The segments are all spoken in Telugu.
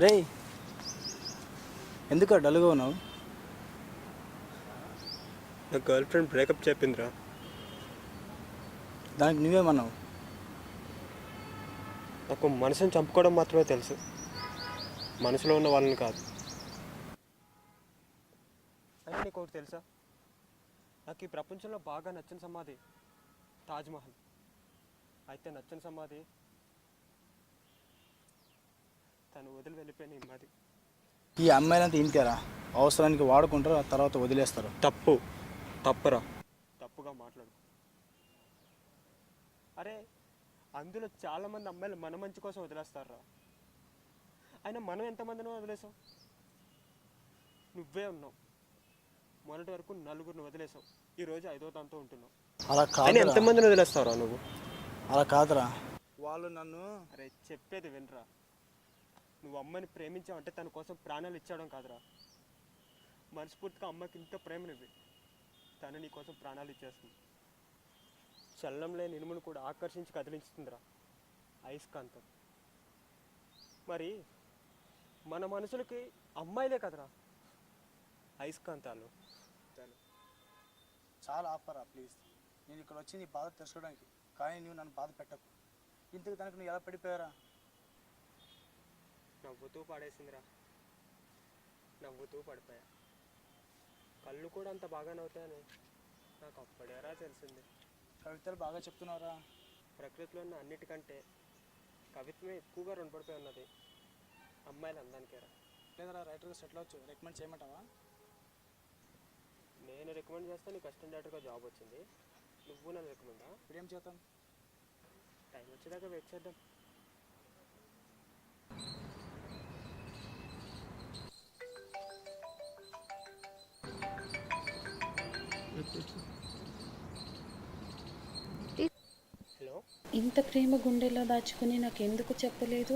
రేయ్, ఎందుకు డల్గా ఉన్నావు? నా గర్ల్ ఫ్రెండ్ బ్రేకప్ చెప్పిందిరా. దానికి నువ్వేమన్నావు? నాకు మనసుని చంపుకోవడం మాత్రమే తెలుసు, మనసులో ఉన్న వాళ్ళని కాదు. అయినా నీకు ఒకటి తెలుసా, నాకు ఈ ప్రపంచంలో బాగా నచ్చిన సమాధి తాజ్మహల్. అయితే నచ్చిన సమాధి తను వదిలి వెళ్ళిపోయిన ఈ మాది. ఈ అమ్మాయిలంతా ఇంతేరా, అవసరానికి వాడుకుంటారు, ఆ తర్వాత వదిలేస్తారు. తప్పురా, తప్పుగా మాట్లాడు. అరే, అందులో చాలామంది అమ్మాయిలు మన మంచి కోసం వదిలేస్తారా. అయినా మనం ఎంతమందిని వదిలేసాం? నువ్వే ఉన్నావు. మొన్నటి వరకు నలుగురిని వదిలేసావు, ఈరోజు 5వ దాంతో ఉంటున్నావు. అలా కాదు, అయినా ఎంతమందిని వదిలేస్తావురా నువ్వు? అలా కాదురా, వాళ్ళు నన్ను... అరే చెప్పేది వినరా. నువ్వు అమ్మని ప్రేమించావంటే తన కోసం ప్రాణాలు ఇచ్చావడం కాదురా. మనస్ఫూర్తిగా అమ్మకి ఇంత ప్రేమనివ్వి, తను నీ కోసం ప్రాణాలు ఇచ్చేస్తుంది. చలనం లేని ఇనుమును కూడా ఆకర్షించి కదిలించుతుందిరా అయస్కాంతం. మరి మన మనుషులకి అమ్మాయిలే కదరా అయస్కాంతాలు. చాలా ఆపరా ప్లీజ్. నేను ఇక్కడ వచ్చి నీ బాధ తెలుసుకోవడానికి, కానీ నువ్వు నన్ను బాధ పెట్టకు. ఇంతకు తనకు నువ్వు ఎలా పడిపోయారా? నవ్వుతూ పడేసిందిరా, నవ్వుతూ పడిపోయా. కళ్ళు కూడా అంత బాగా నవ్వుతాయని నాకు అప్పుడేరా తెలిసింది. కవితలు బాగా చెప్తున్నావురా. ప్రకృతిలో ఉన్న అన్నిటికంటే కవిత్వమే ఎక్కువగా రుణపడిపోయి ఉన్నది అమ్మాయిలు అందానికేరా. లేదరా, రైటర్గా సెటిల్ అవచ్చు, రికమెండ్ చేయమంటావా? నేను రికమెండ్ చేస్తే నీకు అసిస్టెంట్ డైరెక్టర్గా జాబ్ వచ్చింది, నువ్వు నన్ను రికమెండా? ఇప్పుడు ఏం చేద్దాం? టైం వచ్చేదాకా వెయిట్ చేద్దాం. హలో, ఇంత ప్రేమ గుండెల్లో దాచుకుని నాకెందుకు చెప్పలేదు?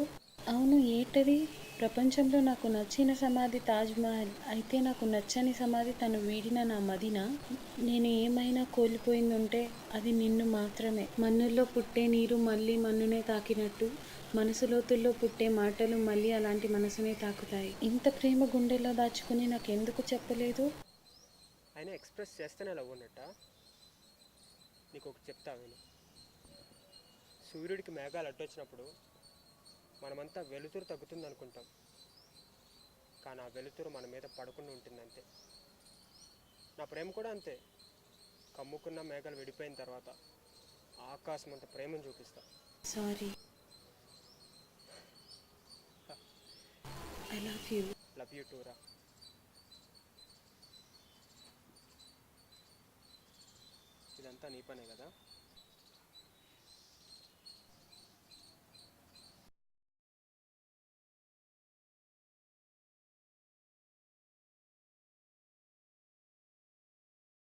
అవును, ఏంటది? ప్రపంచంలో నాకు నచ్చిన సమాధి తాజ్మహల్ అయితే నాకు నచ్చని సమాధి తను వీడిన నా మదిన. నేను ఏమైనా కోల్పోయిందుంటే అది నిన్ను మాత్రమే. మన్నుల్లో పుట్టే నీరు మళ్ళీ మన్నునే తాకినట్టు మనసు లోతుల్లో పుట్టే మాటలు మళ్ళీ అలాంటి మనసునే తాకుతాయి. ఇంత ప్రేమ గుండెల్లో దాచుకుని నాకెందుకు చెప్పలేదు? అయినా ఎక్స్ప్రెస్ చేస్తేనే లవ్ ఉన్నట్ట. నీకు ఒకటి చెప్తా విను. సూర్యుడికి మేఘాలు అడ్డొచ్చినప్పుడు మనమంతా వెలుతురు తగ్గుతుంది అనుకుంటాం, కానీ ఆ వెలుతురు మన మీద పడకుండా ఉంటుందంతే. నా ప్రేమ కూడా అంతే. కమ్ముకున్న మేఘాలు విడిపోయిన తర్వాత ఆకాశం అంత ప్రేమను చూపిస్తా. Sorry, I love you. Love you two రా. ఇదంతా నీ పనే కదా.